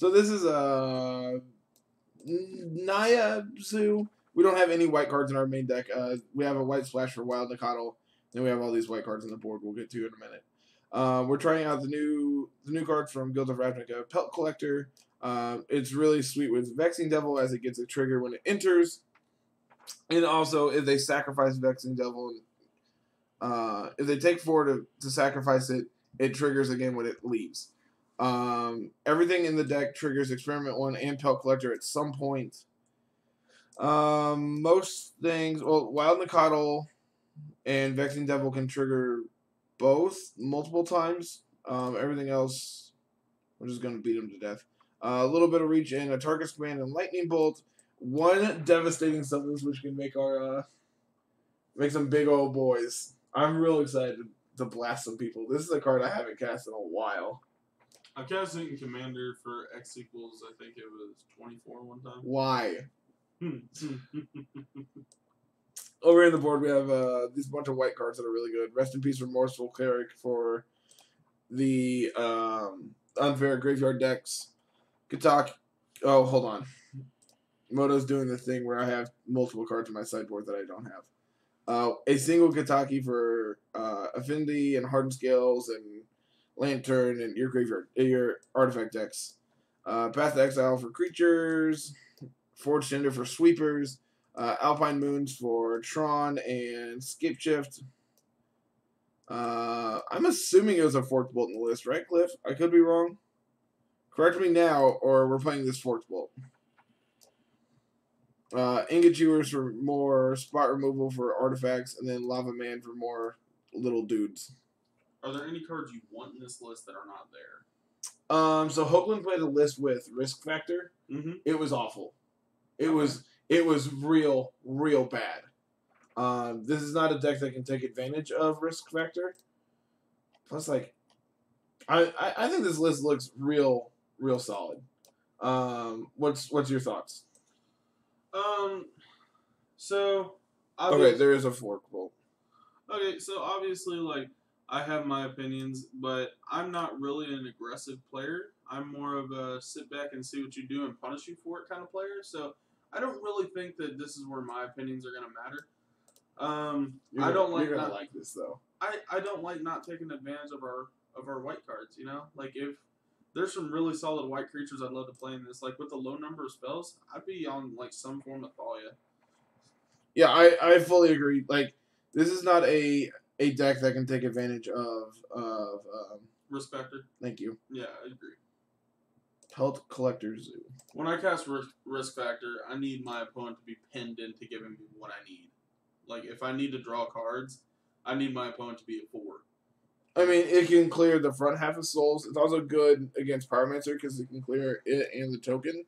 So this is a Naya Zoo. We don't have any white cards in our main deck. We have a white splash for Wild Nicottle. Then we have all these white cards on the board. We'll get to in a minute. We're trying out the new cards from Guild of Ravnica, Pelt Collector. It's really sweet with Vexing Devil as it gets a trigger when it enters. And also, if they sacrifice Vexing Devil, if they take 4 to sacrifice it, it triggers again when it leaves. Everything in the deck triggers Experiment 1 and Pelt Collector at some point. Most things, well, Wild Nicottle and Vexing Devil can trigger both multiple times. Everything else, we're just going to beat them to death. A little bit of reach in, a Target's Command, and Lightning Bolt. 1 devastating summons, which can make our make some big old boys. I'm real excited to blast some people. This is a card I haven't cast in a while. I cast it in Commander for X equals, I think it was 24 one time. Why? Over in the board, we have this bunch of white cards that are really good. Rest in Peace, Remorseful Cleric for the unfair graveyard decks. Kataki. Oh, hold on. Moto's doing the thing where I have multiple cards in my sideboard that I don't have. A single Kataki for Affinity and Hardened Scales and Lantern and your graveyard, your artifact decks. Path to Exile for creatures. Forged Cinder for sweepers. Alpine Moons for Tron and Scapeshift. I'm assuming it was a Forked Bolt in the list, right, Cliff? I could be wrong. Correct me now, or we're playing this Forked Bolt. Ingot Chewers for more spot removal for artifacts, and then Lava Man for more little dudes. Are there any cards you want in this list that are not there? So Hoagland played a list with Risk Factor. Mm-hmm. It was awful. It was real bad. This is not a deck that can take advantage of Risk Factor. Plus, like, I think this list looks real solid. What's your thoughts? So okay, there is a Fork Bolt. Okay, so obviously, like, I have my opinions, but I'm not really an aggressive player. I'm more of a sit back and see what you do and punish you for it kind of player. So I don't really think that this is where my opinions are gonna matter. You're gonna like this though. I don't like not taking advantage of our white cards. You know, like if there's some really solid white creatures I'd love to play in this. Like with the low number of spells, I'd be on like some form of Thalia. Yeah, I fully agree. Like this is not a deck that can take advantage of Risk Factor. Thank you. Yeah, I agree. Pelt Collector Zoo. When I cast Risk Factor, I need my opponent to be pinned into giving me what I need. Like if I need to draw cards, I need my opponent to be at 4. I mean, it can clear the front half of Souls. It's also good against Pyromancer because it can clear it and the token.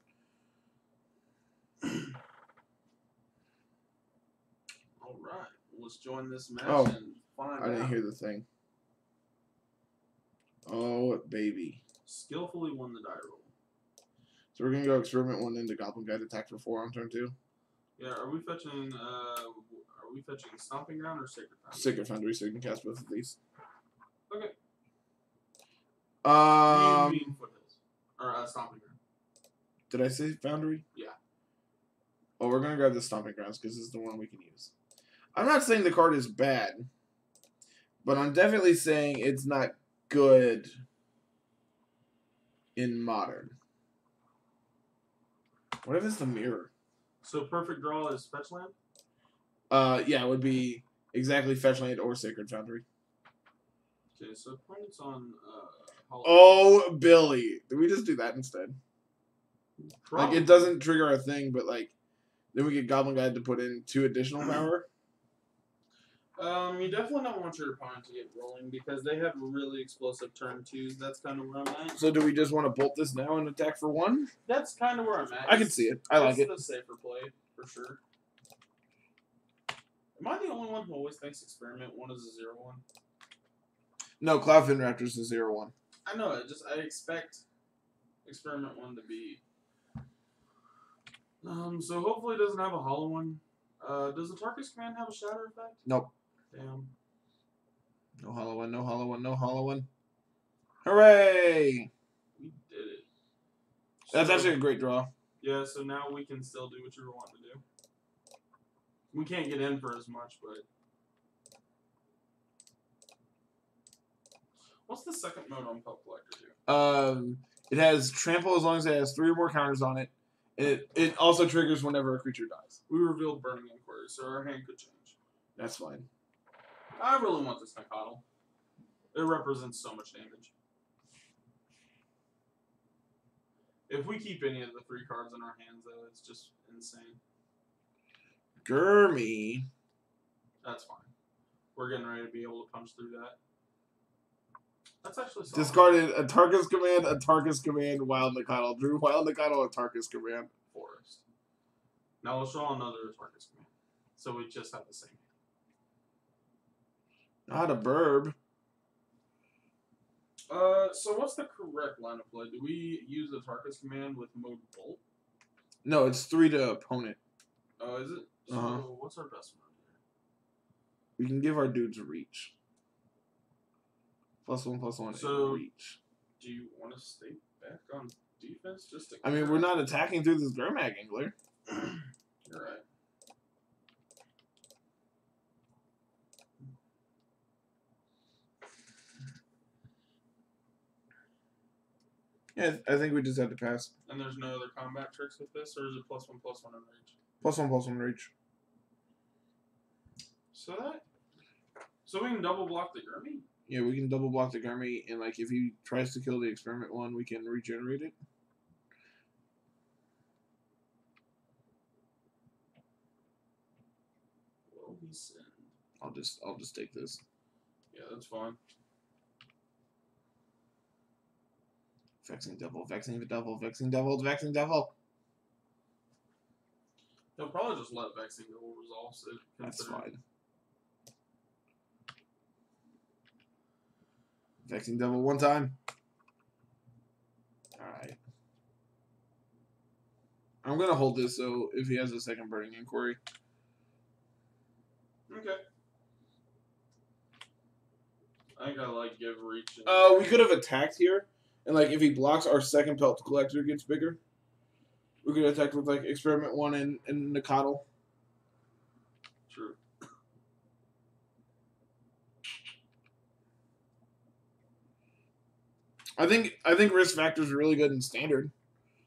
All right, let's join this match and find out. I didn't hear the thing. Oh, baby. Skillfully won the die roll. So we're going to go Experiment 1 into Goblin Guide attack for 4 on turn 2. Yeah, are we fetching Stomping Ground or Sacred Foundry? Sacred Foundry, so you can cast both of these. Okay. You mean Foothills. Or Stomping Ground. Did I say Foundry? Yeah. Well, we're going to grab the Stomping Grounds because this is the one we can use. I'm not saying the card is bad, but I'm definitely saying it's not good in Modern. What if it's the mirror? So Perfect Draw is Fetch Land? Yeah, it would be exactly Fetch Land or Sacred Foundry. Okay, so opponent's on Oh, Billy. Did we just do that instead? Probably. Like, it doesn't trigger a thing, but, like, then we get Goblin Guide to put in 2 additional power. You definitely don't want your opponent to get rolling because they have really explosive turn 2s. That's kind of where I'm at. So do we just want to bolt this now and attack for 1? That's kind of where I'm at. I can see it. I like it. That's the safer play, for sure. Am I the only one who always thinks Experiment 1 is a 0-1? No, Cloudfin Raptors is 0-1. I know it. I expect Experiment 1 to be. So hopefully it doesn't have a hollow one. Does the Tarkus Command have a shatter effect? Nope. Damn. No hollow one, no hollow one, no hollow one. Hooray! We did it. That's actually a great draw. Yeah, so now we can still do what you want to do. We can't get in for as much, but... What's the second mode on Pelt Collector 2? It has trample as long as it has 3 or more counters on it. It also triggers whenever a creature dies. We revealed Burning Inquiry, so our hand could change. That's fine. I really want this Nikotl. It represents so much damage. If we keep any of the 3 cards in our hands, though, it's just insane. Gurmy. That's fine. We're getting ready to be able to punch through that. That's actually solid. Discarded a Tarkus command, Wild Nikotl. Drew Wild Nikotl, a Tarkus command. Forest. Now let's draw another Tarkus command. So we just have the same. Not a burb. So what's the correct line of play? Do we use the Tarkus command with mode Bolt? No, it's 3 to opponent. Oh, is it? So what's our best mode here? We can give our dudes a reach. +1/+1 So, reach. Do you want to stay back on defense just to... I mean, we're not attacking through this Gurmag Angler. You're right. Yeah, I think we just have to pass. And there's no other combat tricks with this, or is it +1/+1 in reach? +1/+1 reach. So we can double block the Gurmy? Yeah, we can double block the Gurmy, and like if he tries to kill the experiment one, we can regenerate it. Will he send? I'll just take this. Yeah, that's fine. Vexing Devil, Vexing Devil, Vexing Devil, Vexing Devil. He'll probably just let Vexing Devil resolve it. That's fine. Vexing Devil one time. Alright. I'm going to hold this, so if he has a second Burning Inquiry. Okay. I think I like give reach. We could have attacked here, and like if he blocks, our second Pelt Collector gets bigger. We could attack with like Experiment 1 and Nikotl. True. I think risk factor is really good in Standard,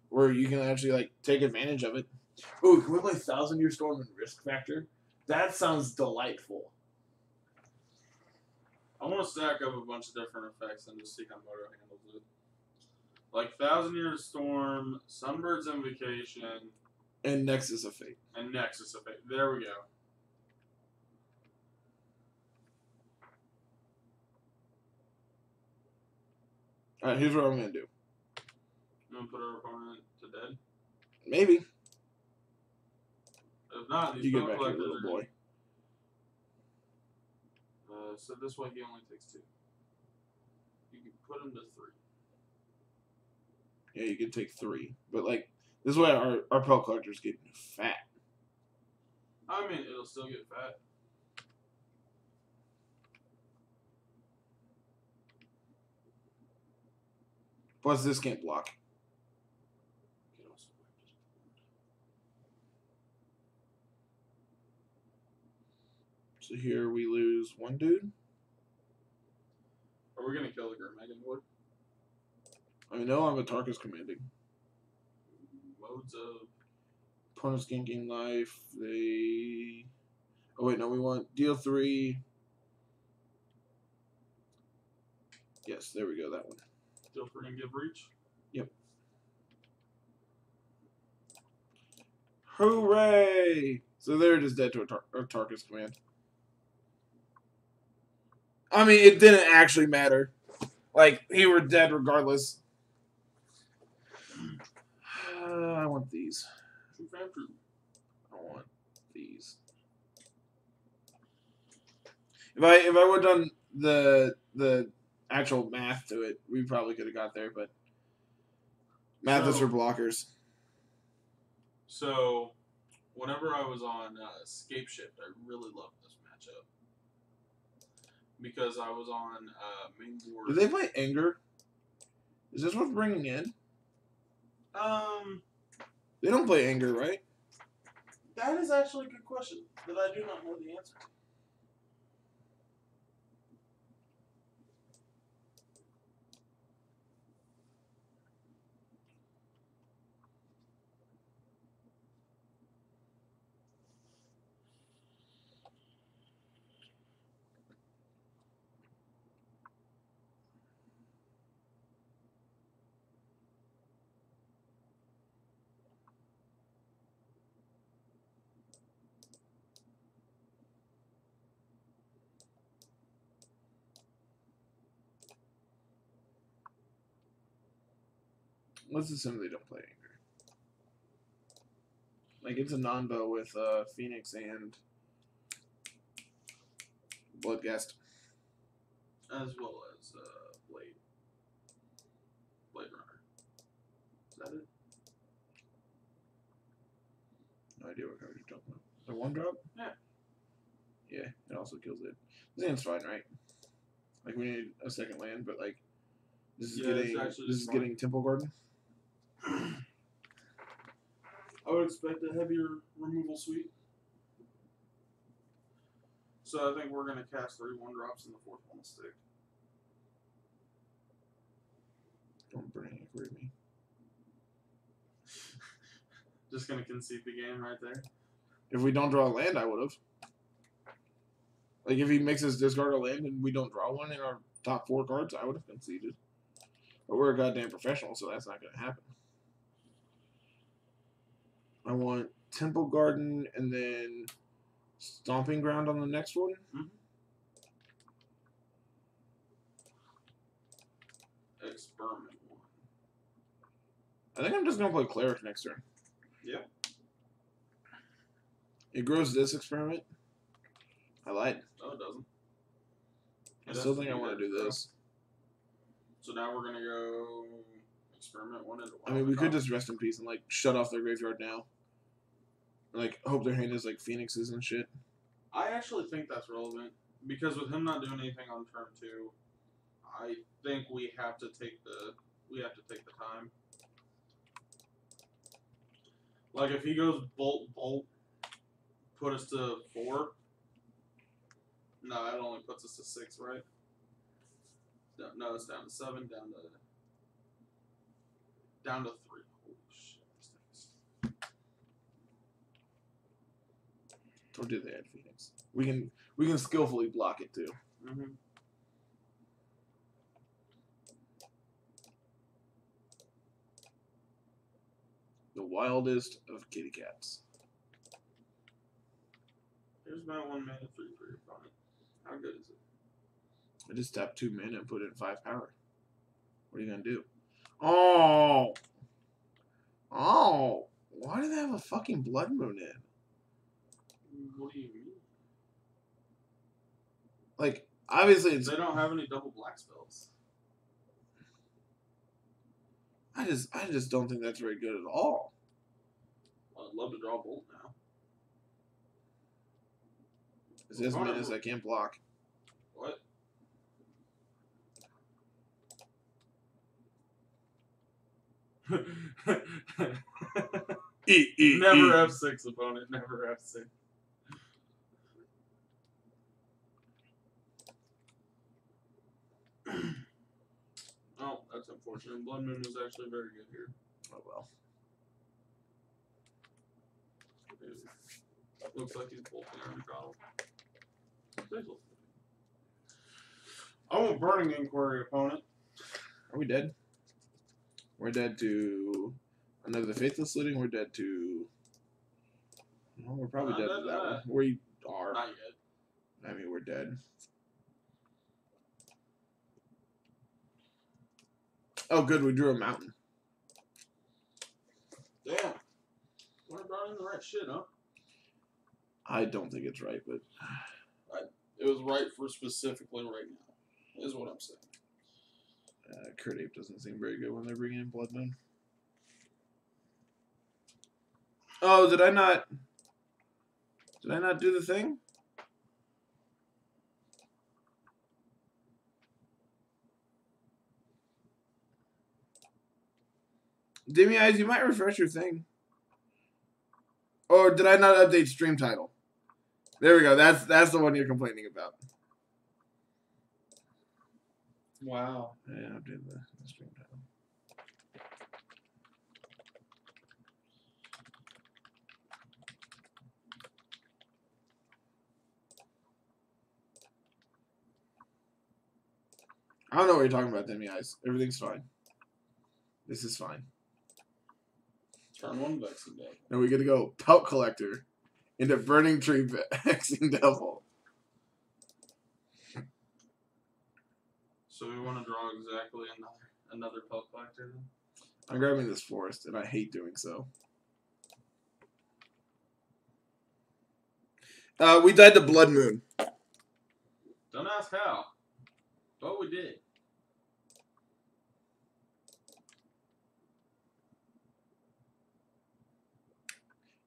where you can actually like take advantage of it. Ooh, can we play 1,000-Year Storm in risk factor? That sounds delightful. I want to stack up a bunch of different effects and just see how Moto handles it. Like 1,000-Year Storm, Sunbird's Invocation, and Nexus of Fate. And Nexus of Fate. There we go. Alright, here's what I'm going to do. You want to put our opponent to dead? Maybe. If not, these you get Pelt back Collectors here, little boy. So this way he only takes 2. You can put him to 3. Yeah, you can take 3. But like, this way our Pelt Collector's getting fat. I mean, it'll still get fat. Plus, this can't block. So here we lose 1 dude. Are we going to kill the Gurmag Wood? I know I'm a Tarkus commanding. Modes of... Opponent's gain life. They... Oh, wait, no, we want deal 3. Yes, there we go, that one. Deal 3 and give reach? Yep. Hooray! So they're just dead to a Tarkus command. I mean, it didn't actually matter. Like, he were dead regardless. I want these. True fam, true. I want these. If I would have done the actual math to it, we probably could have got there, but math is for blockers. So, whenever I was on Scape Shift, I really loved this matchup. Because I was on main board. Did they play Anger? Is this what's bringing in? They don't play anger, right? That is actually a good question that I do not know the answer to. Let's assume they don't play anger. Like, it's a non-bow with Phoenix and Bloodghast. As well as Blade Runner. Is that it? No idea what card you're talking about. The 1-drop? Yeah. Yeah, it also kills it. This hand's fine, right? Like, we need a second land, but like, this is getting Temple Garden. I would expect a heavier removal suite. So I think we're going to cast 3 1-drops and the 4th one will stick. Don't bring Inquiry me. Just going to concede the game right there. If we don't draw a land, I would have. Like, if he makes us discard a land and we don't draw one in our top 4 cards, I would have conceded. But we're a goddamn professional, so that's not going to happen. I want Temple Garden and then Stomping Ground on the next one. Mm-hmm. Experiment 1. I think I'm just going to play Cleric next turn. Yeah. It grows this Experiment. I lied. No, it doesn't. I still think I want to do this. So now we're going to go Experiment 1 into I mean, we could just rest in peace and, like, shut off their graveyard now. Like, hope their hand is, like, Phoenixes and shit. I actually think that's relevant. Because with him not doing anything on turn 2, I think we have to take the time. Like, if he goes bolt, put us to 4. No, that only puts us to 6, right? No, it's down to 7, down to 3. Holy shit, this thing is... Or did they add Phoenix? We can skillfully block it too. Mm-hmm. The wildest of kitty cats. Here's my 1 mana 3 for your opponent. How good is it? I just tapped 2 mana and put in 5 power. What are you gonna do? Oh! Oh! Why do they have a fucking Blood Moon in? What do you mean? Like, obviously it's... They don't have any double black spells. I just don't think that's very good at all. Well, I'd love to draw Bolt now. It's as menace I can't block. What? Never F6, opponent. Never F6. Oh, that's unfortunate. Blood Moon was actually very good here. Oh well. Looks like he's bolting every battle. I want Burning Inquiry, opponent. Are we dead? We're dead to another Faithless Looting. We're dead to... No, we're probably dead to that one. We are. Not yet. I mean, we're dead. Oh, good. We drew a mountain. Damn. We're brought in the right shit, huh? I don't think it's right, but... It was right for specifically right now, is what I'm saying. Kurt Ape doesn't seem very good when they're bringing in Blood Moon. Oh, did I not do the thing? Dimmy Eyes, you might refresh your thing. Or did I not update stream title? There we go. That's the one you're complaining about. Wow. Yeah, update the stream title. I don't know what you're talking about, Demi Eyes. Everything's fine. This is fine. Turn 1 Vexing Devil. Now we get to go Pelt Collector into Burning Tree Vexing Devil. So we want to draw exactly another Pelt Collector then? I'm grabbing this forest, and I hate doing so. We died to Blood Moon. Don't ask how. But we did.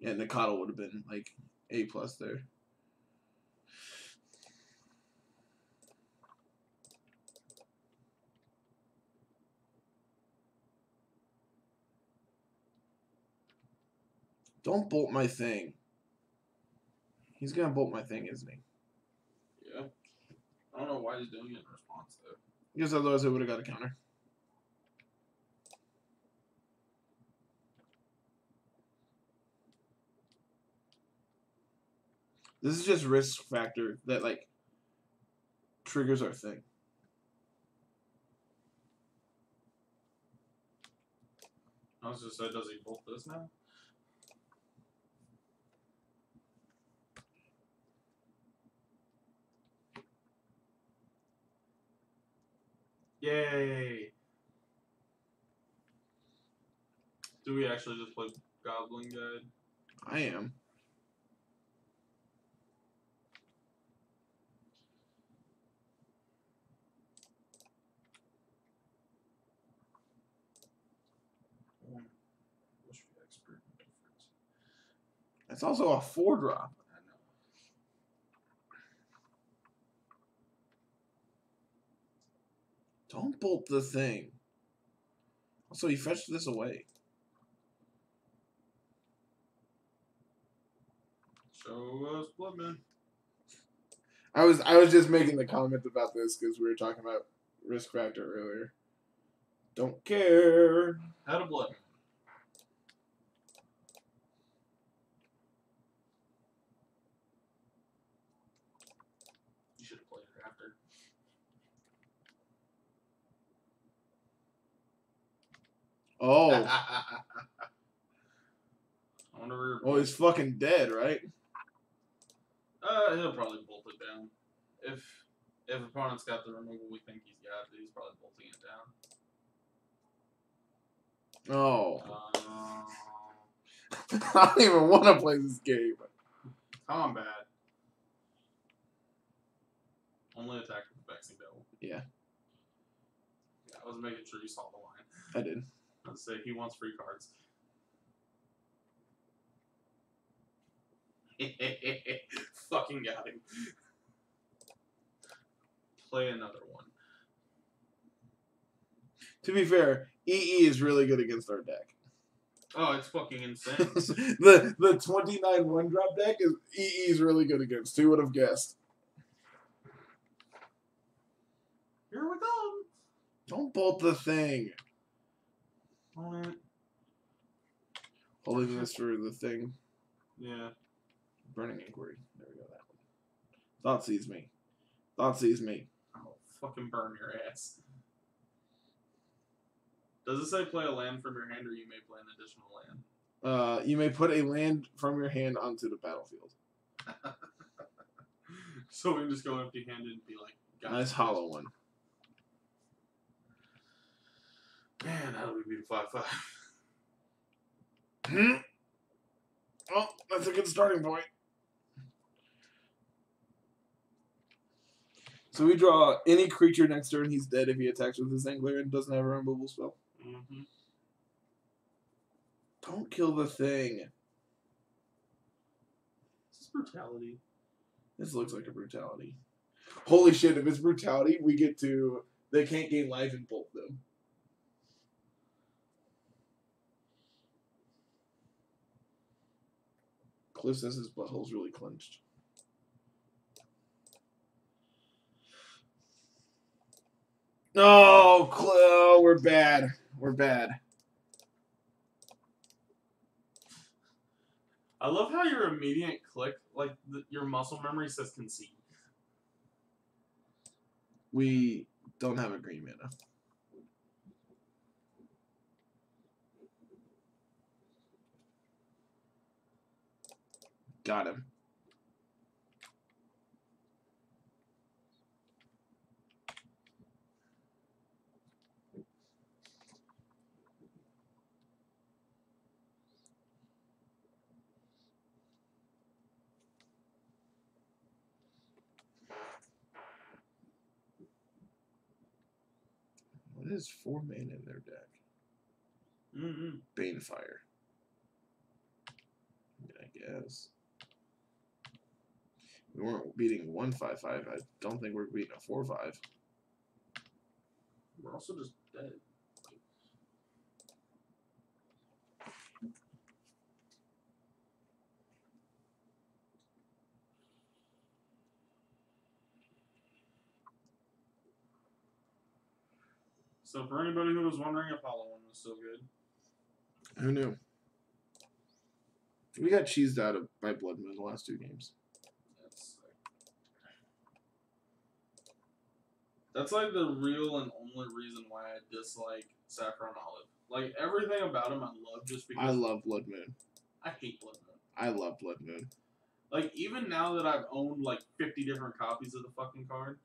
Yeah, Nikado would have been like A+ there. Don't bolt my thing. He's gonna bolt my thing, isn't he? Yeah. I don't know why he's doing it in response though. Because otherwise it would have got a counter. This is just risk factor that like triggers our thing. I was just saying, does he bolt this now? Yay! Do we actually just play Goblin Guide? I am. Wish we expert difference. It's also a 4-drop. I know. Don't bolt the thing. Also, he fetched this away. Show us Bloodman. I was just making the comment about this because we were talking about risk factor earlier. Don't care. How to Bloodman. You should have played it after. Oh. I wonder. Oh, he's fucking dead, right? He'll probably bolt it down. If opponent's got the removal we think he's got, he's probably bolting it down. Oh. I don't even want to play this game. Combat. Only attack with the Vexing Devil. Yeah. Yeah, I was making sure you saw the line. I did. Let's say he wants free cards. Fucking got him. Play another one. To be fair, EE is really good against our deck. Oh, it's fucking insane. the 29 1-drop deck is EE is really good against. Who would have guessed? Here we go. Don't bolt the thing. Alright. Holding this for the thing. Yeah. Burning Inquiry. There we go. That one. Thought sees me. Thought sees me. I'll fucking burn your ass. Does it say play a land from your hand, or you may play an additional land? You may put a land from your hand onto the battlefield. So we can just go empty-handed and be like, Nice hollow one. Man, how do we beat a 5/5? Well, that's a good starting point. So we draw any creature next turn. He's dead if he attacks with his angler and doesn't have a removal spell. Mm-hmm. Don't kill the thing. This is brutality. This looks like a brutality. Holy shit, if it's brutality, we get to... They can't gain life and bolt them. Cliff says his butthole's really clenched. Oh, we're bad. We're bad. I love how your immediate click, like your muscle memory says concede. We don't have a green mana. Got him. What is 4 mana in their deck? Banefire. I guess. We weren't beating 1/5/5. I don't think we're beating a 4/5. We're also just dead. So for anybody who was wondering if Hollow One was so good. Who knew? We got cheesed out by Blood Moon the last 2 games. That's like the real and only reason why I dislike Saffron Olive. Like everything about him I love just because I love Blood Moon. I hate Blood Moon. I love Blood Moon. Like even now that I've owned like 50 different copies of the fucking card,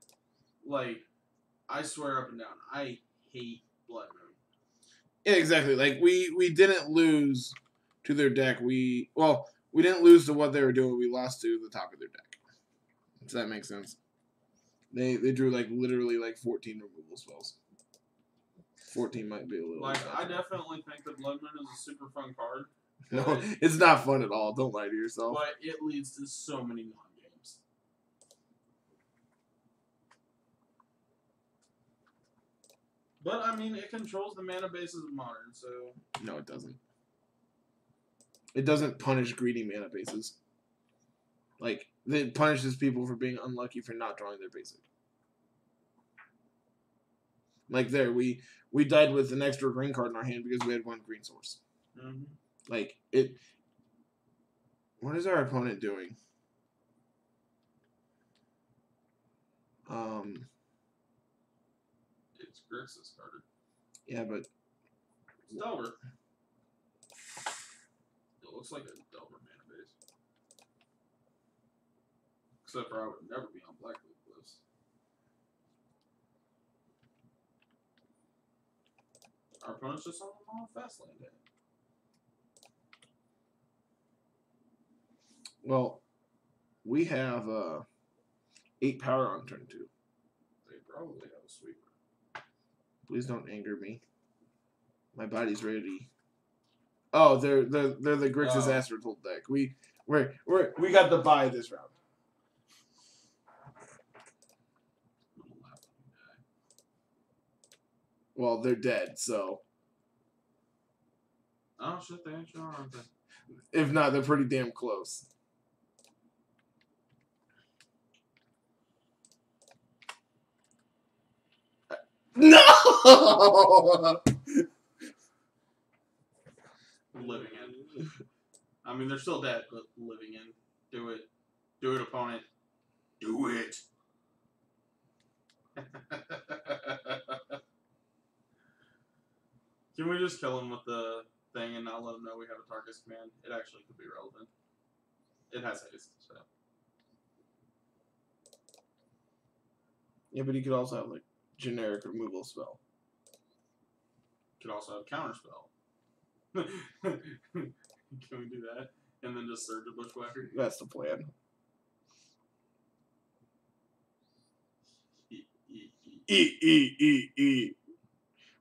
like I swear up and down, I hate Blood Moon. Yeah, exactly. Like we didn't lose to their deck. We didn't lose to what they were doing. We lost to the top of their deck. Does that make sense? They drew like literally like 14 removal spells. 14 might be a little. Like I definitely think that Blood Moon is a super fun card. No, it's not fun at all. Don't lie to yourself. But it leads to so many non-games. But I mean, it controls the mana bases of Modern, so no, it doesn't. It doesn't punish greedy mana bases. Like it punishes people for being unlucky for not drawing their basic. Like there, we died with an extra green card in our hand because we had 1 green source. Mm-hmm. Like it. What is our opponent doing? It's Grixis card. Yeah, but it's Delver. It looks like a Delver mana base. Except for I would never be on Blackwood Cliffs. Our opponent's just on fast land. Well, we have 8 power on turn 2. They probably have a sweeper. Please don't anger me. My body's ready. Oh, they're the Grixis Asteroid deck. We got the bye this round. Well, they're dead, so. Oh shit, they actually are, aren't they? If not, they're pretty damn close. No! Living in. I mean, they're still dead, but living in. Do it. Do it, opponent. Do it. Can we just kill him with the thing and not let him know we have a Tarkus command? It actually could be relevant. It has haste, so. Yeah, but he could also have, like, generic removal spell. Could also have counter spell. Can we do that? And then just surge a Bushwhacker? That's the plan. E.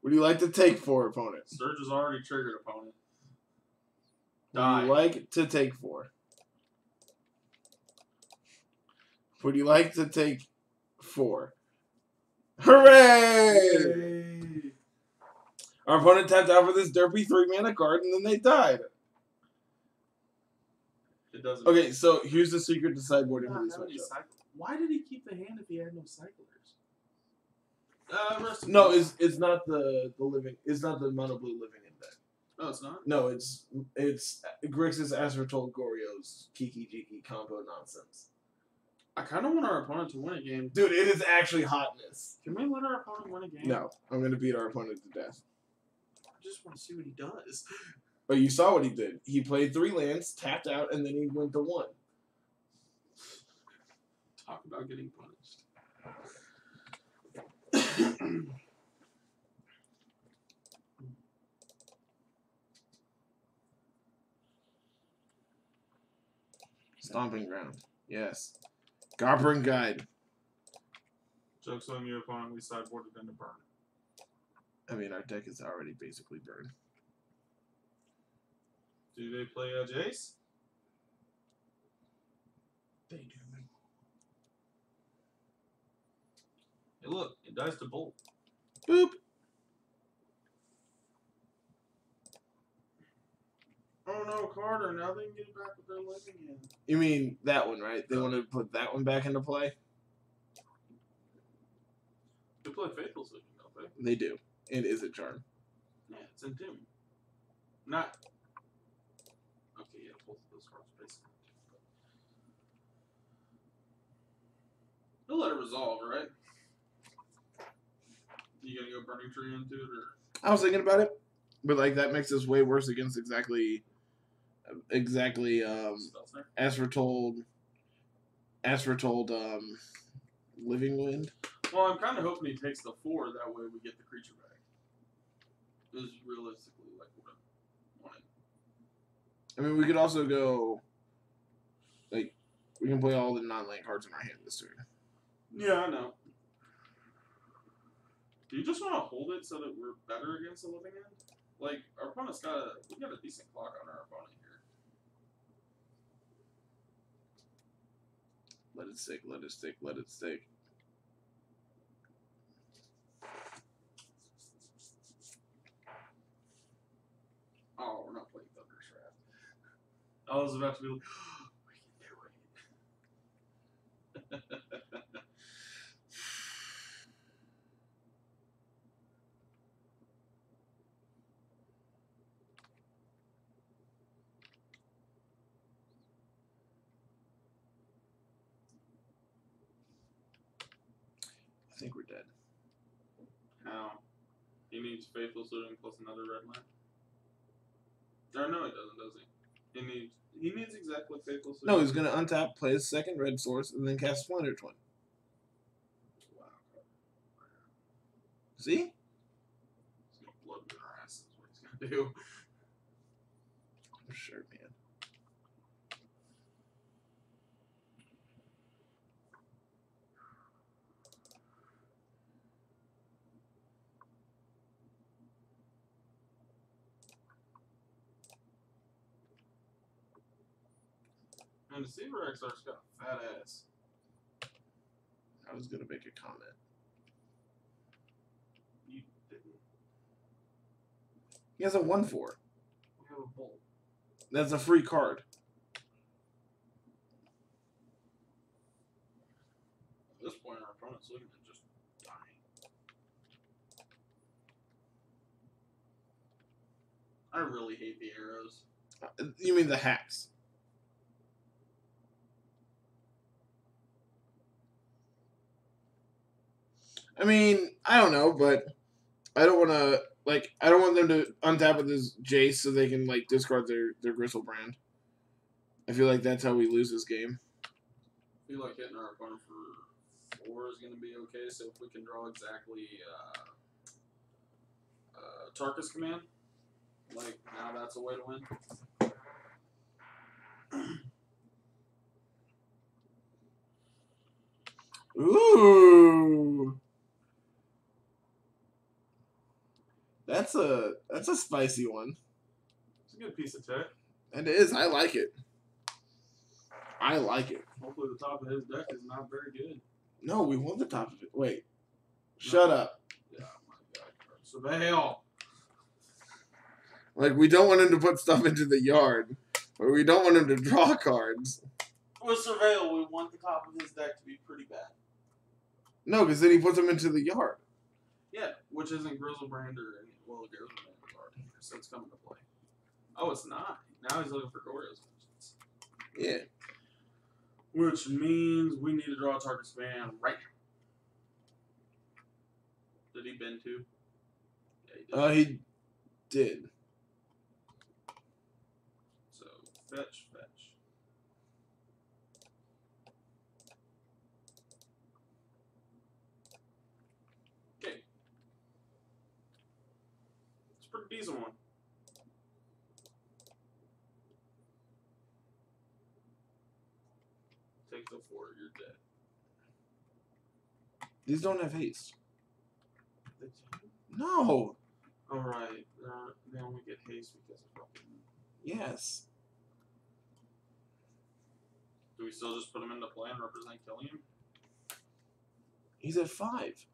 Would you like to take 4, opponent? Surge is already triggered, opponent. Die. Would you like to take 4? Would you like to take 4? Hooray! Yay. Our opponent tapped out for this derpy 3 mana card, and then they died. It doesn't. Okay, so here's the secret to sideboarding for this matchup. Why did he keep the hand if he had no cyclers? No, it's not the living. It's not the mono blue living in deck. Oh, it's not. No, it's Grixis Aspertold Goryo's Kiki Jiki combo nonsense. I kind of want our opponent to win a game. Dude, it is actually hotness. Can we let our opponent win a game? No, I'm gonna beat our opponent to death. I just want to see what he does. But you saw what he did. He played 3 lands, tapped out, and then he went to 1. Talk about getting punished. Stomping Ground. Yes. Goblin Guide. Joke's on your opponent, we sideboarded into burn. I mean, our deck is already basically burned. Do they play a Jace? They do. Hey, look, it dies to Bolt. Boop. Oh no, Carter, now they can get it back with their living in. You mean that one, right? They want to put that one back into play? They play Faithful Sleeping, don't they? They do. And is it Charm? Yeah, it's in Doom. Not. Okay, yeah, both of those cards basically. They'll let it resolve, right? You gonna go Burning Tree into it, or? I was thinking about it, but like that makes us way worse against exactly Aspertold Living Wind. Well, I'm kind of hoping he takes the 4. That way we get the creature back. Is realistically like what I wanted. I mean, we could also go like we can play all the non-land cards in our hand this turn. Yeah, I know. Do you just want to hold it so that we're better against the living end? Like, our opponent's we got a decent clock on our opponent here. Let it stick, let it stick, let it stick. Oh, we're not playing Thunderstrap. I was about to be like, oh, we can do it. I think we're dead. How? He needs Faithful Sleeping plus another red land. Or no, he doesn't, does he? He needs exactly Faithful Sleeping. No, he's gonna untap, play his second red source, and then cast Splinter Twin. Wow. See? He's gonna blood in our ass. Is what he's gonna do. For sure, man. And the Deceiver XR's got a fat ass. I was gonna make a comment. You didn't. He has a 1/4. We have a Bolt. That's a free card. At this point, our opponent's looking at just dying. I really hate the arrows. You mean the hacks? I mean, I don't know, but I don't want to I don't want them to untap with this Jace so they can discard their Gristlebrand. I feel like that's how we lose this game. I feel like hitting our opponent for 4 is going to be okay. So if we can draw exactly Tarkus command, now that's a way to win. Ooh. That's a spicy one. It's a good piece of tech. It is. I like it. I like it. Hopefully the top of his deck is not very good. No, we want the top of it. Wait. Shut up. Yeah, my God. Surveil. We don't want him to put stuff into the yard. But we don't want him to draw cards. With Surveil, we want the top of his deck to be pretty bad. No, because then he puts them into the yard. Yeah, which isn't Grizzlebrand or any. Well, Grizzlebrand is already here, so it's coming to play. Oh, it's not. Now he's looking for Goryo's Vengeance. Yeah. Which means we need to draw a target span right now. Did he bend too? Yeah, He did. So, fetch. Okay. It's a pretty decent one. Take the 4, you're dead. These don't have haste. No. Alright, they only get haste because of fucking. Yes. Do we still just put him into play and represent killing him? He's at 5.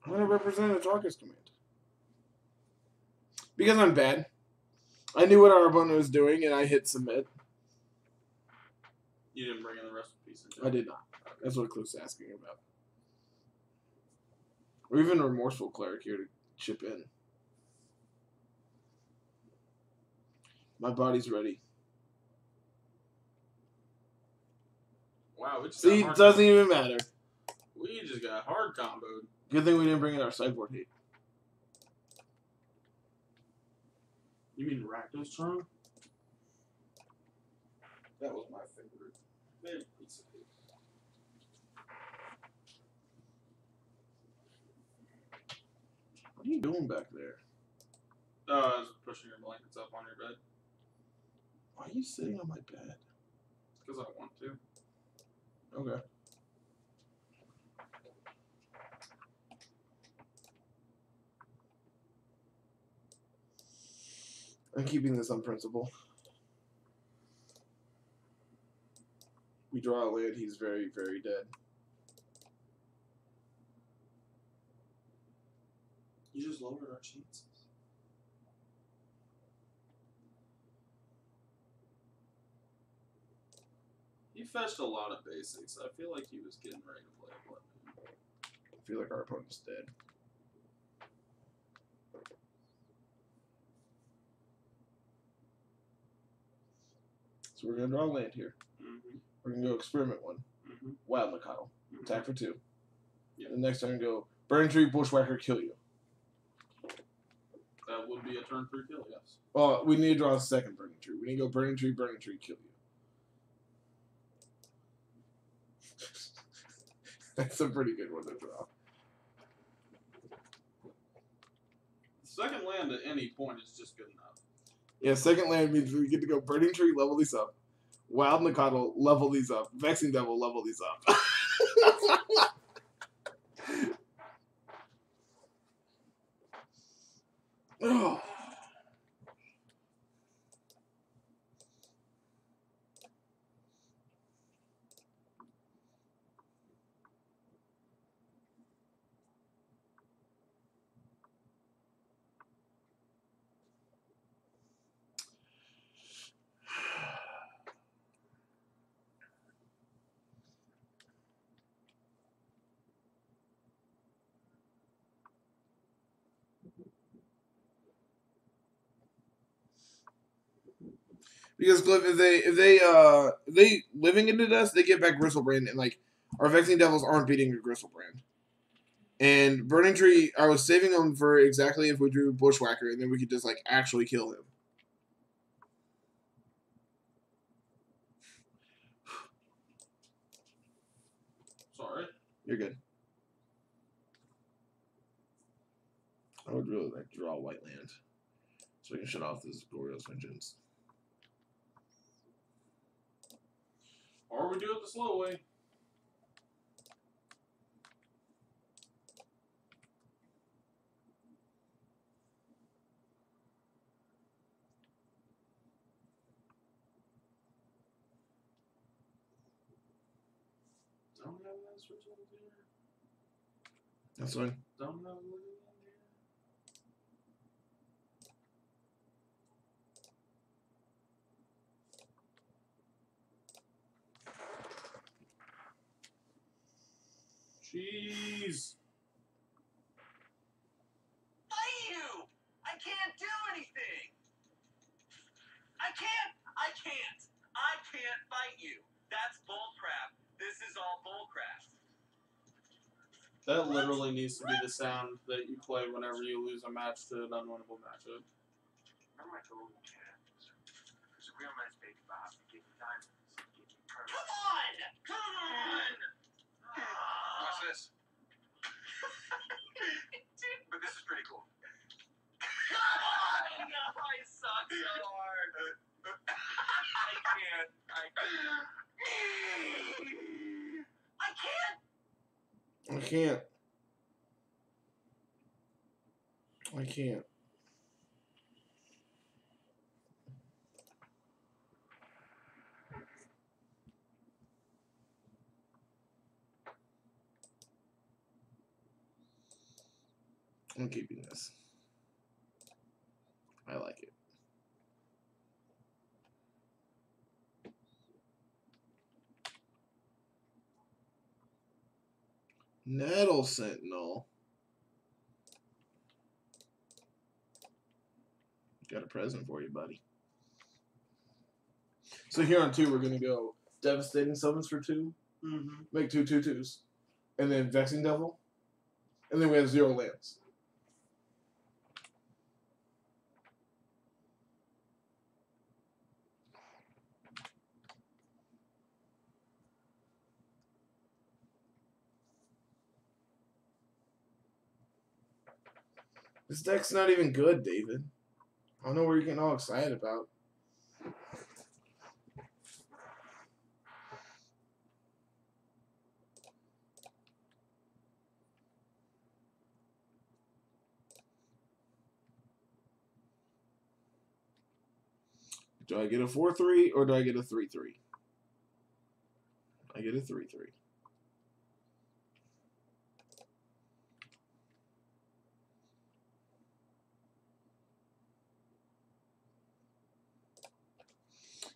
I'm going to represent a Tarkus command. Because I'm bad. I knew what our opponent was doing, and I hit submit. You didn't bring in the rest of the piece. I did not. That's what Cliff's asking about. Or even a Remorseful Cleric here to chip in. My body's ready. Wow, we just See, it doesn't even matter. We just got hard comboed. Good thing we didn't bring in our sideboard heat. You mean Rakdos Charm? That was my favorite piece of it. What are you doing back there? I was pushing your blankets up on your bed. Why are you sitting on my bed? Because I want to. Okay. I'm keeping this on principle. We draw a land, he's very, very dead. You just lowered our chances. He fetched a lot of basics. I feel like he was getting ready to play a blood moon. I feel like our opponent's dead. So we're going to draw a land here. Mm-hmm. We're going to go experiment 1. Mm-hmm. Wild Mikado. Attack for 2. Yep. The next turn go Burning Tree, Bushwhacker, kill you. That would be a turn 3 kill, yes. Well, we need to draw a second Burning Tree. We need to go Burning Tree, kill you. That's a pretty good one to draw. Second land at any point is just good enough. Yeah, second land means we get to go Burning Tree, level these up. Wild Mikado, level these up. Vexing Devil, level these up. Oh. Because Cliff, if they living into us, they get back Gristlebrand, and like our Vexing Devils aren't beating a Gristlebrand. And Burning Tree, I was saving them for exactly if we drew Bushwhacker, and then we could just like actually kill him. Sorry. You're good. I would really like to draw a white land, so we can shut off this Goryo's Vengeance. Or we do it the slow way. Don't have that switch on here. That's fine. Don't have it on here. Jeez. Fight you! I can't do anything! I can't fight you. That's bullcrap. This is all bullcrap. That literally needs to be the sound that you play whenever you lose a match to an unwinnable matchup. Remember I told you, Chad? There's a real nice baby Bob to give you diamonds. Come on! Come on! What's this? But this is pretty cool. Come on! I suck so hard. I can't. I can't. I'm keeping this. I like it. Nettle Sentinel. Got a present for you, buddy. So here on 2, we're going to go Devastating Summons for 2. Mm-hmm. Make 2 2/2s. And then Vexing Devil. And then we have 0 lands. This deck's not even good, David. I don't know what you're getting all excited about. Do I get a 4/3 or do I get a 3/3? I get a 3/3.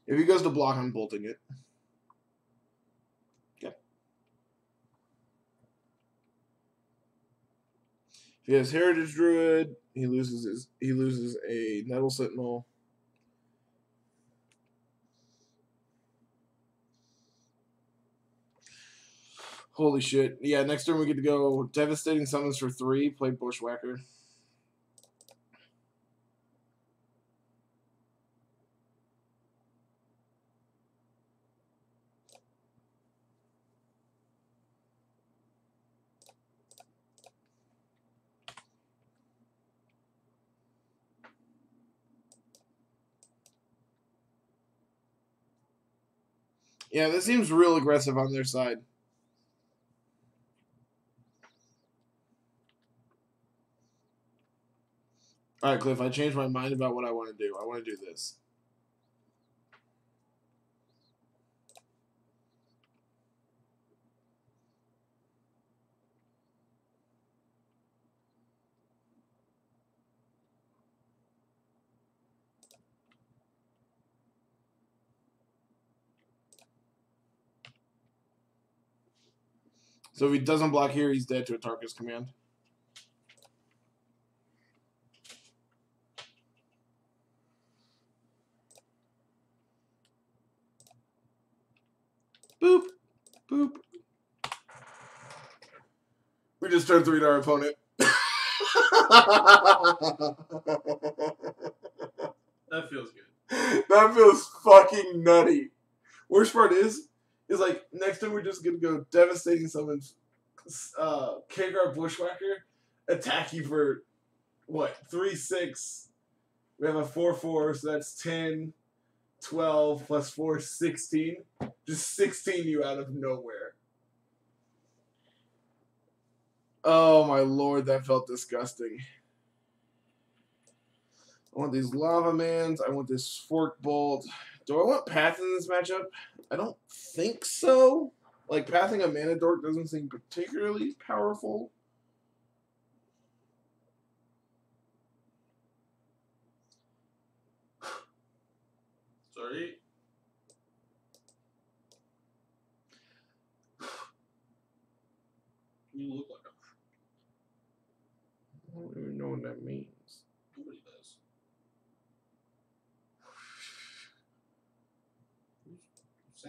If he goes to block, I'm bolting it. Okay. If he has Heritage Druid, he loses a Nettle Sentinel. Holy shit. Yeah, next turn we get to go Devastating Summons for 3, play Bushwhacker. Yeah, this seems real aggressive on their side. All right, Cliff, I changed my mind about what I want to do. I want to do this. So if he doesn't block here, he's dead to a Tarkus command. Boop. Boop. We just turned 3 to our opponent. That feels good. That feels fucking nutty. Worst part is like next time we're just gonna go Devastating Summons, kick our Bushwhacker, attack you for what 3/6. We have a 4/4, so that's 10, 12 plus 4, 16. Just 16 you out of nowhere. Oh my lord, that felt disgusting. I want these Lava Mans. I want this Fork Bolt. Do I want Path in this matchup? I don't think so. Like, pathing a Mana Dork doesn't seem particularly powerful. Sorry.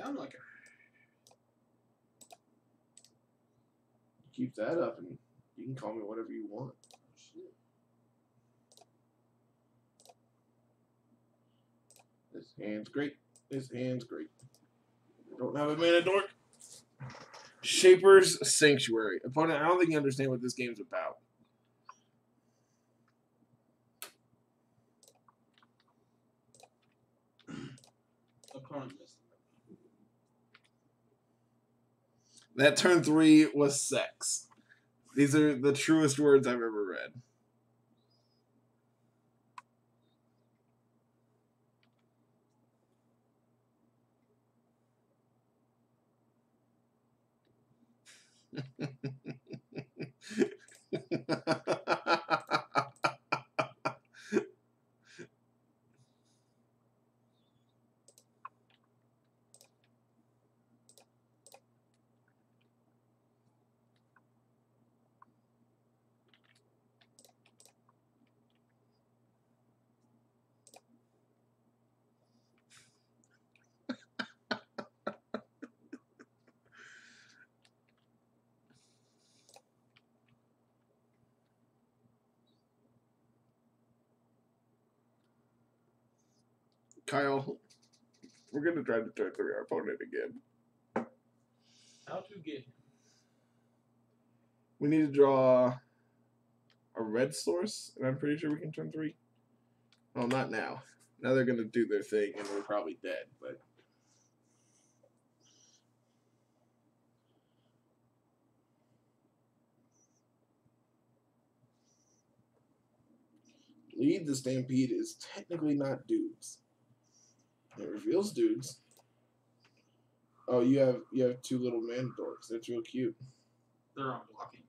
sound like it. Keep that up, and you can call me whatever you want. Shit. This hand's great. This hand's great. Don't have a mana dork. Shaper's Sanctuary. Opponent, I don't think you understand what this game's about. Opponent missed. That turn 3 was sex. These are the truest words I've ever read. Kyle, we're going to try to turn 3 our opponent again. How to get him? We need to draw a red source, and I'm pretty sure we can turn 3. Well, not now. Now they're going to do their thing, and we're probably dead, but... Lead the Stampede is technically not dudes. It reveals dudes. Oh, you have 2 little man dorks. That's real cute. They're on blocking.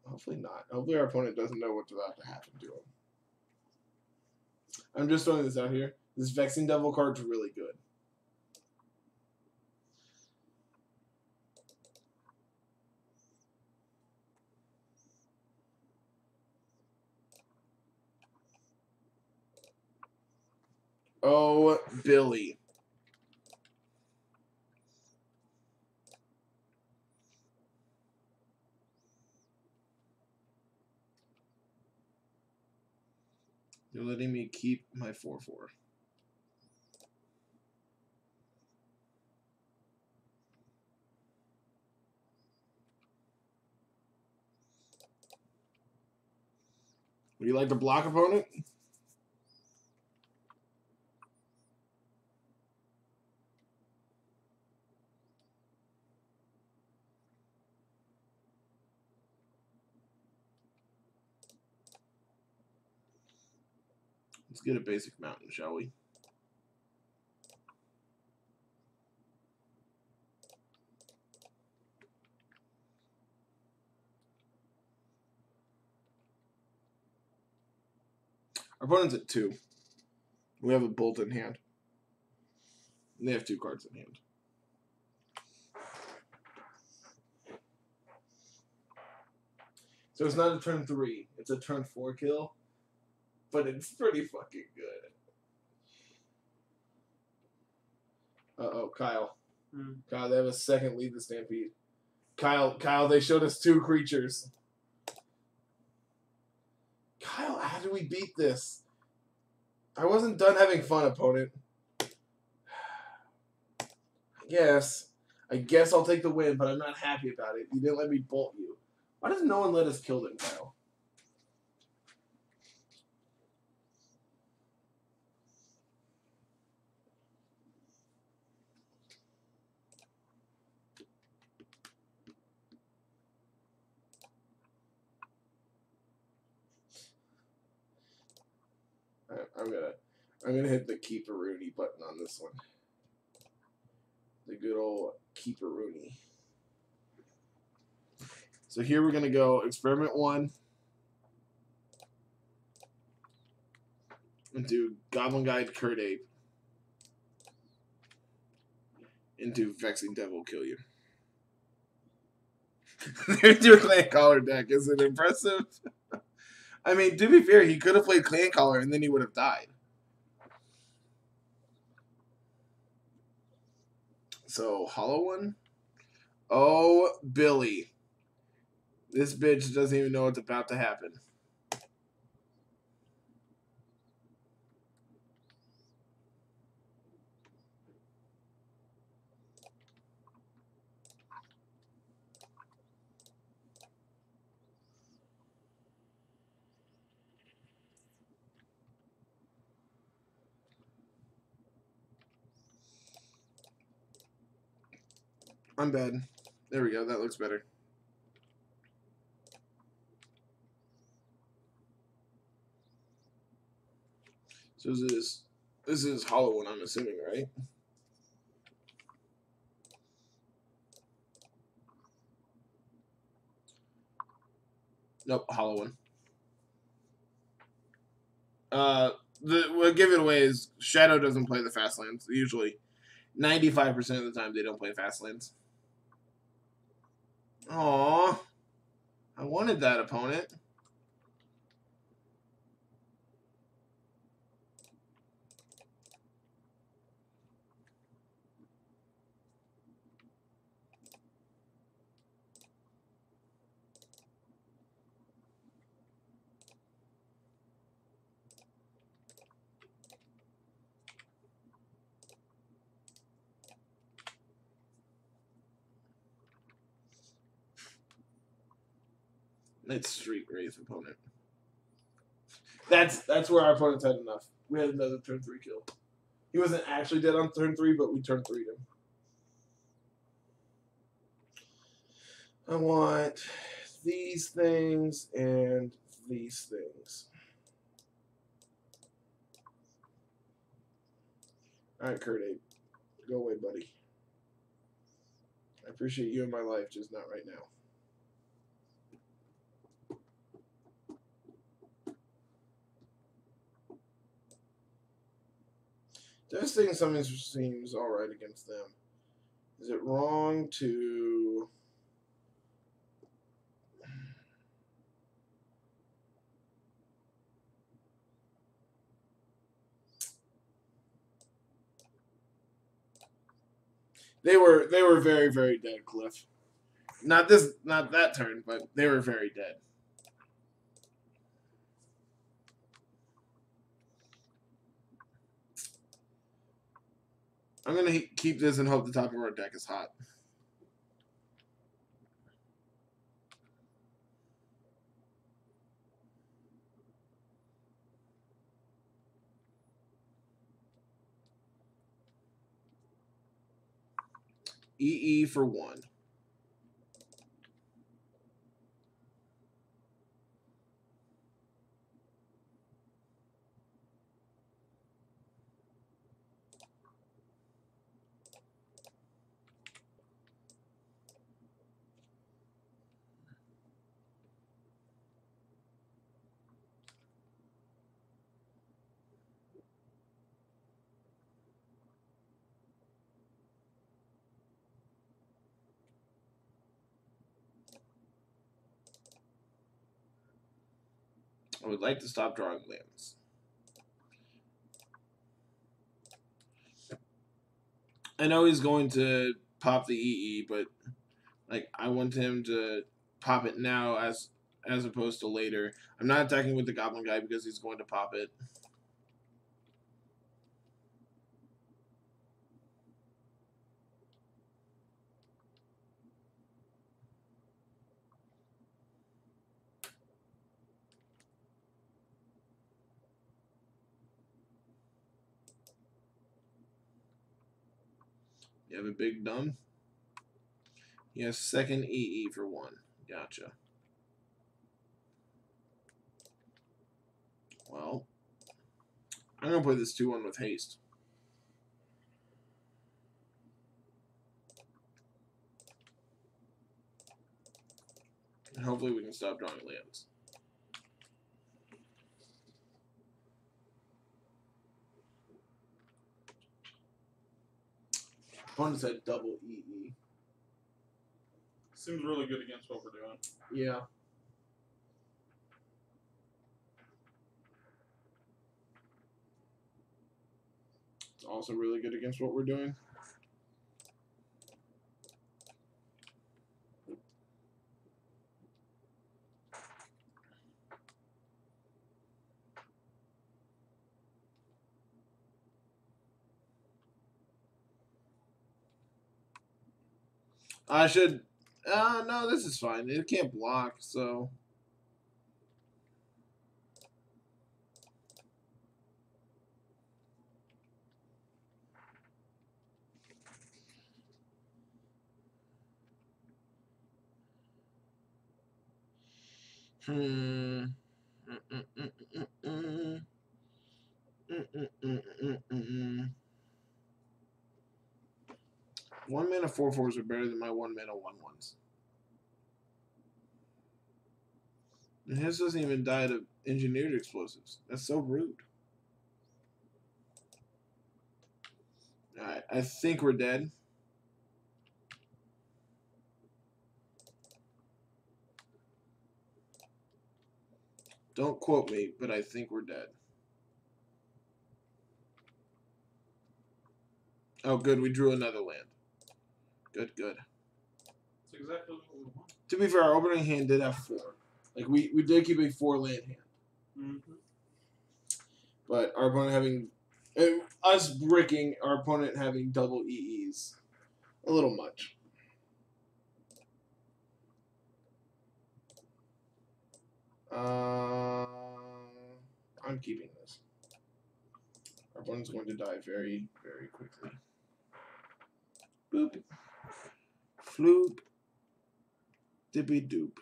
Hopefully not. Hopefully our opponent doesn't know what's about to happen to him. I'm just throwing this out here. This Vexing Devil card's really good. Oh, Billy. You're letting me keep my 4/4. Would you like to block, opponent? Let's get a basic mountain, shall we? Our opponent's at 2. We have a bolt in hand. And they have 2 cards in hand. So it's not a turn 3. It's a turn 4 kill. But it's pretty fucking good. Uh-oh, Kyle. Kyle, they have a second lead the Stampede. Kyle, they showed us 2 creatures. Kyle, how do we beat this? I wasn't done having fun, opponent. I guess I'll take the win, but I'm not happy about it. You didn't let me bolt you. Why does no one let us kill them, Kyle? I'm gonna hit the keep-a-rooney button on this one. The good old keep-a-rooney. So here we're gonna go experiment 1 into Goblin Guide Kurt Ape into Vexing Devil Kill You. There's your Clan Caller deck. Is it impressive? I mean, to be fair, he could have played Clan Caller and then he would have died. So, hollow one? Oh, Billy. This bitch doesn't even know what's about to happen. I'm bad. There we go. That looks better. So this is hollow one, I'm assuming, right? Nope, hollow one. What give it away is Shadow doesn't play the fast lands usually. 95% of the time they don't play fast lands. Aww, I wanted that opponent. It's Street Wraith opponent. That's where our opponents had enough. We had another turn 3 kill. He wasn't actually dead on turn 3, but we turn 3'd him. I want these things and these things. Alright, Kurt Ape. Go away, buddy. I appreciate you in my life, just not right now. Devastating Summons seems alright against them. Is it wrong to... They were very, very dead, Cliff. Not that turn, but they were very dead. I'm going to keep this and hope the top of our deck is hot. EE for 1. I would like to stop drawing lands. I know he's going to pop the EE, but like I want him to pop it now as opposed to later. I'm not attacking with the Goblin guy because he's going to pop it. You have a big dumb? He has second EE for 1. Gotcha. Well, I'm going to play this 2-1 with haste. And hopefully we can stop drawing lands. Opponents had double EE. Seems really good against what we're doing. Yeah. It's also really good against what we're doing. I should. No, this is fine. It can't block, so. Hmm. One mana 4/4s are better than my 1 mana 1/1s. And his doesn't even die to engineered explosives. That's so rude. Alright, I think we're dead. Don't quote me, but I think we're dead. Oh, good. We drew another land. Good, good. That's exactly what we want. To be fair, our opening hand did have 4. Like, we did keep a 4-land hand. Mm-hmm. But our opponent having... us bricking, our opponent having double EEs. A little much. I'm keeping this. Our opponent's going to die very, very quickly. Boop. Floop. Dippy doop.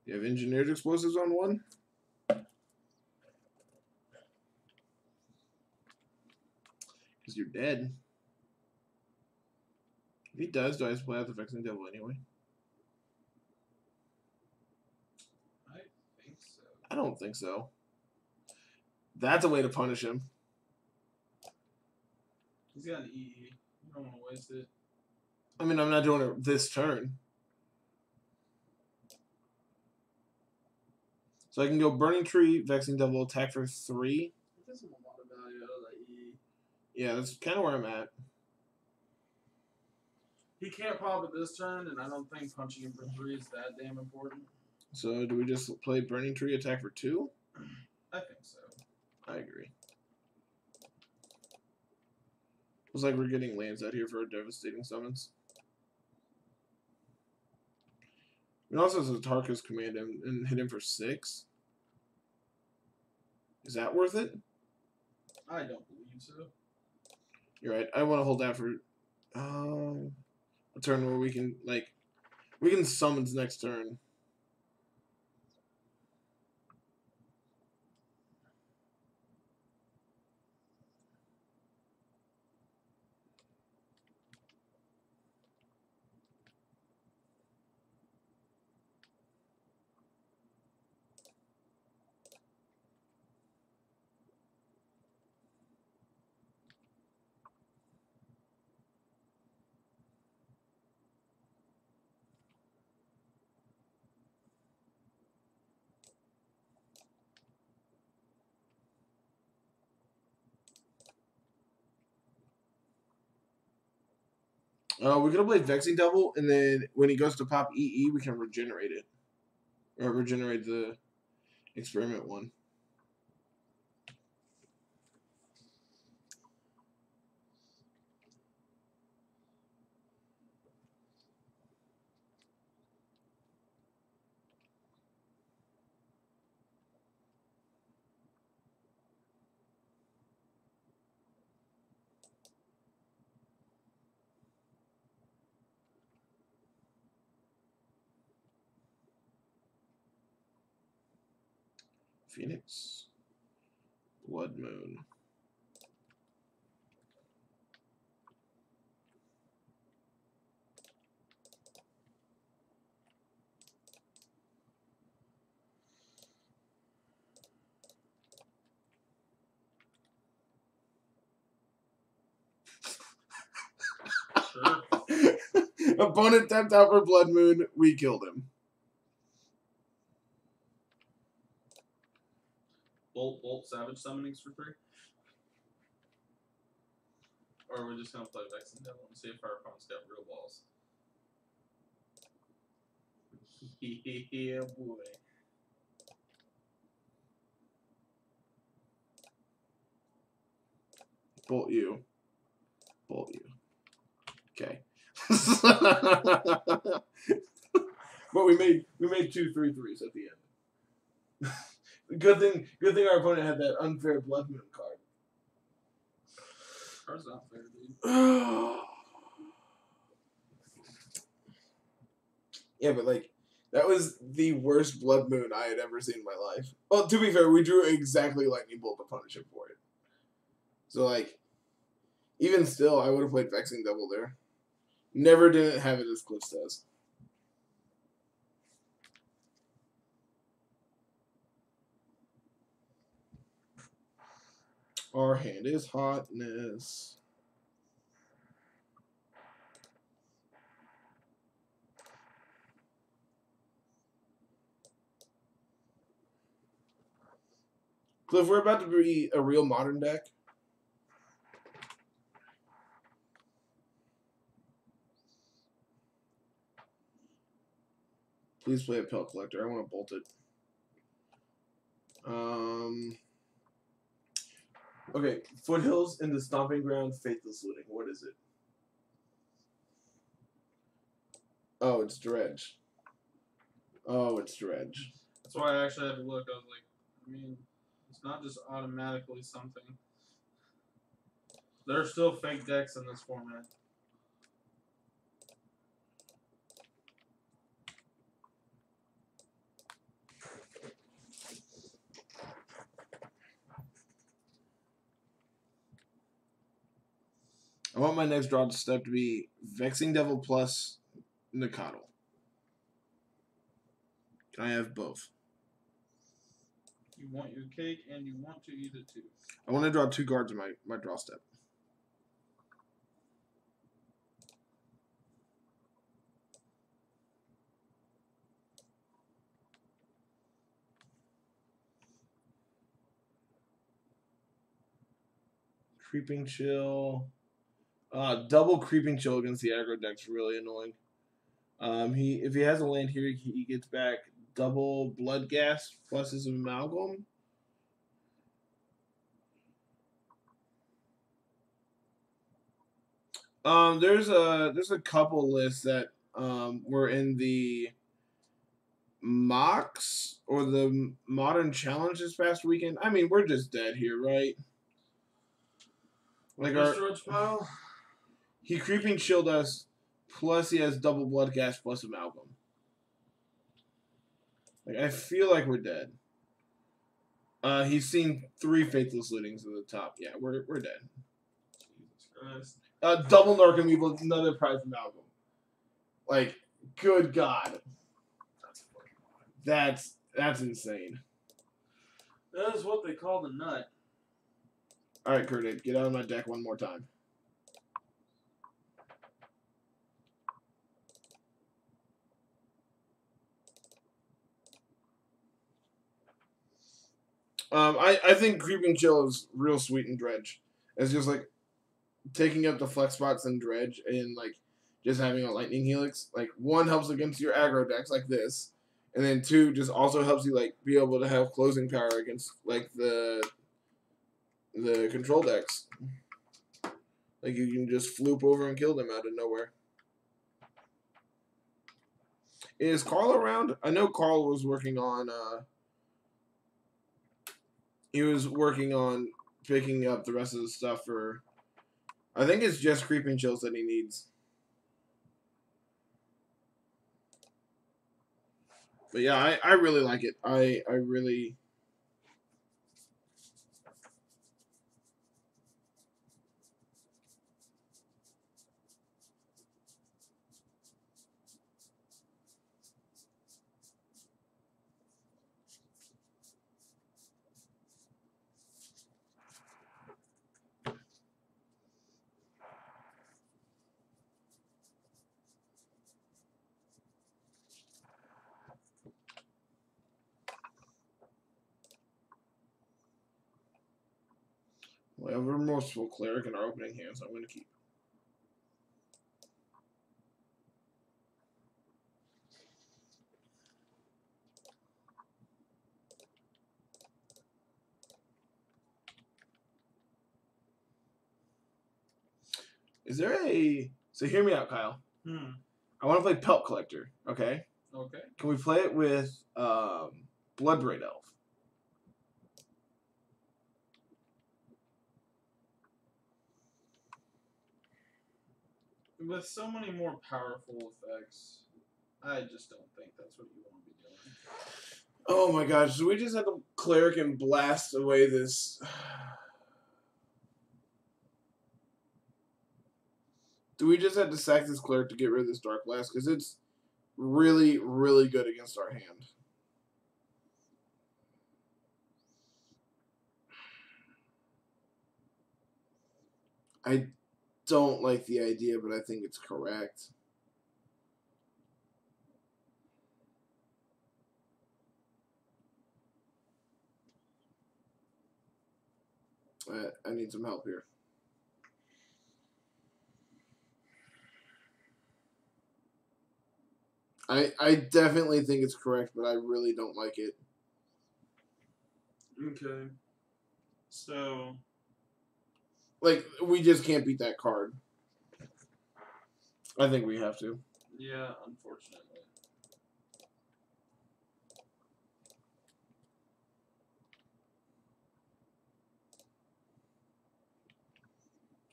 You have engineered explosives on 1? Because you're dead. If he does I just play out the Vexing Devil anyway? I think so. I don't think so. That's a way to punish him. He's got an EE. You don't want to waste it. I mean, I'm not doing it this turn. So I can go Burning Tree, Vexing Devil, attack for 3. It doesn't have a lot of value out of that EE. Yeah, that's kind of where I'm at. He can't pop it this turn, and I don't think punching him for 3 is that damn important. So do we just play Burning Tree, attack for 2? I think so. I agree. Looks like we're getting lands out here for our devastating summons. We also have Tarka's command him and hit him for 6. Is that worth it? I don't believe so. You're right. I want to hold that for a turn where we can summons next turn. We could have played Vexing Devil, and then when he goes to pop EE, we can regenerate it. Or regenerate the experiment one. Phoenix. Blood Moon. Sure. Opponent tapped out for Blood Moon. We killed him. Bolt, Savage Summonings for 3? Or are we just going to play Vexing Devil and see if our opponent's got real balls? Yeah, boy. Bolt you. Bolt you. Okay. But we made 2 3-3s at the end. Good thing our opponent had that unfair Blood Moon card. Card's not fair, dude. Yeah, but like that was the worst Blood Moon I had ever seen in my life. Well, to be fair, we drew exactly Lightning Bolt to punish him for it. So like, even still, I would have played Vexing Devil there. Never didn't have it as Cliff does. Our hand is hotness. Cliff, we're about to be a real modern deck. Please play a Pelt Collector. I want to bolt it. Okay, Foothills in the Stomping Ground, Faithless Looting. What is it? Oh, it's Dredge. Oh, it's Dredge. That's why I actually had to look. I was like, I mean, it's not just automatically something. There are still fake decks in this format. I want my next draw step to be Vexing Devil plus Nikado. Can I have both? You want your cake and you want to eat it too. I want to draw 2 cards in my draw step. Creeping Chill. Double Creeping Chill against the aggro deck's really annoying. If he has a land here, he gets back double Blood Gas plus his Amalgam. There's a couple lists that were in the mocks or the modern challenge this past weekend. I mean, we're just dead here, right? Like our storage pile. He Creeping Chilled us, plus he has double Blood Gas plus Amalgam. Like I feel like we're dead. He's seen 3 Faithless Lootings at the top. Yeah, we're dead. Jesus Christ. Double Narcum Evil, another prize Amalgam. Like, good God. That's insane. That is what they call the nut. Alright, Kurt, get out of my deck one more time. I think Creeping Chill is real sweet in Dredge. It's just like taking up the flex spots in Dredge and like just having a Lightning Helix. Like 1 helps against your aggro decks like this, and then 2 just also helps you like be able to have closing power against like the control decks. Like you can just floop over and kill them out of nowhere. Is Carl around? I know Carl was working on he was working on picking up the rest of the stuff for, I think it's just Creeping Chills that he needs. But yeah, I really like it. I really... We have a Remorseful Cleric in our opening hand, so I'm going to keep. Is there a... So hear me out, Kyle. I want to play Pelt Collector, okay? Okay. Can we play it with Bloodbraid Elf? With so many more powerful effects, I just don't think that's what you want to be doing. Oh my gosh, so we just have to Cleric and blast away this... Do we just have to sack this Cleric to get rid of this Dark Blast? Because it's really, really good against our hand. I don't like the idea, but I think it's correct. I need some help here. I definitely think it's correct, but I really don't like it. Okay. So... Like, we just can't beat that card. I think we have to. Yeah, unfortunately.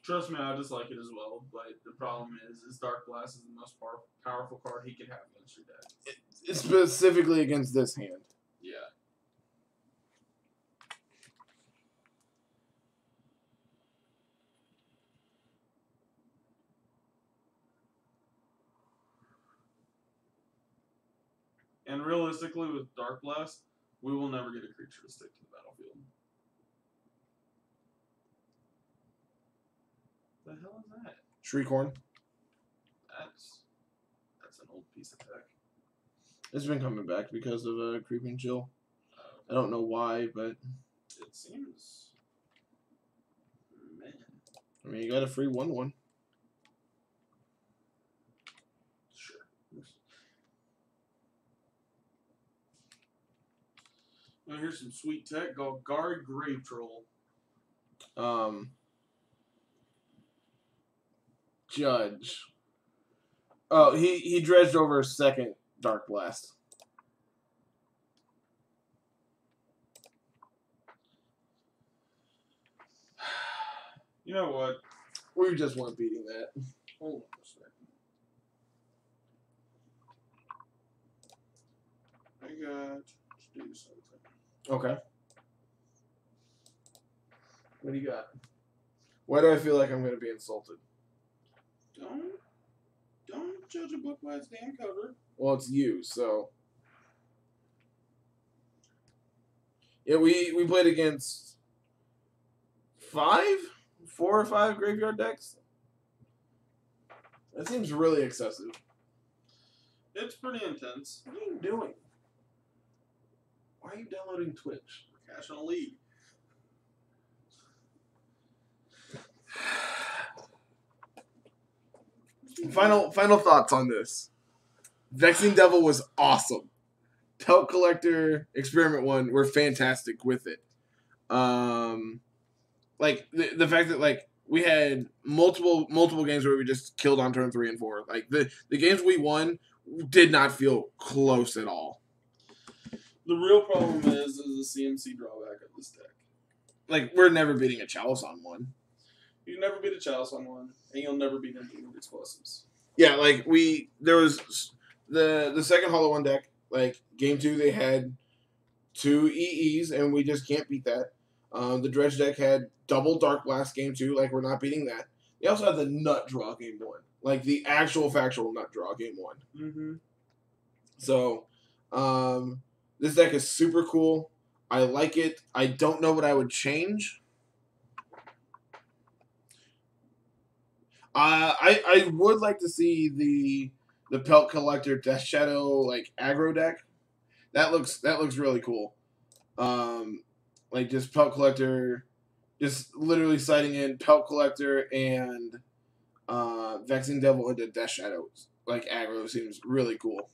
Trust me, I just like it as well, but the problem is Dark Blast is the most powerful card he could have against your deck. It's specifically against this hand. Yeah. And realistically, with Dark Blast, we will never get a creature to stick to the battlefield. The hell is that? Shriekhorn. That's an old piece of tech. It's been coming back because of Creeping Chill. I don't know why, but... It seems... Man. I mean, you got a free 1/1. Sure. Now here's some sweet tech called Guard Grave Troll. Judge. Oh, he dredged over a second Dark Blast. You know what? We just weren't beating that. Hold on a second. I got to do something. Okay. What do you got? Why do I feel like I'm going to be insulted? Don't judge a book by its damn cover. Well, it's you, so... Yeah, we played against 4 or 5 graveyard decks. That seems really excessive. It's pretty intense. What are you doing? Why are you downloading Twitch? Cash on a league. Final thoughts on this. Vexing Devil was awesome. Pelt Collector Experiment 1 were fantastic with it. Like the fact that like we had multiple games where we just killed on turn 3 and 4. Like the games we won did not feel close at all. The real problem is the CMC drawback of this deck. Like we're never beating a Chalice on 1. You never beat a Chalice on 1, and you'll never beat anything with explosives. Yeah, like there was the second Hollow 1 deck. Like game 2, they had 2 EEs, and we just can't beat that. The Dredge deck had double Dark Blast game 2. Like we're not beating that. They also had the Nut Draw game 1, like the actual factual Nut Draw game 1. Mm-hmm. So, this deck is super cool. I like it. I don't know what I would change. I would like to see the Pelt Collector Death Shadow like aggro deck. That looks really cool. Like just Pelt Collector, just literally sighting in Pelt Collector and Vexing Devil into Death Shadow like aggro seems really cool.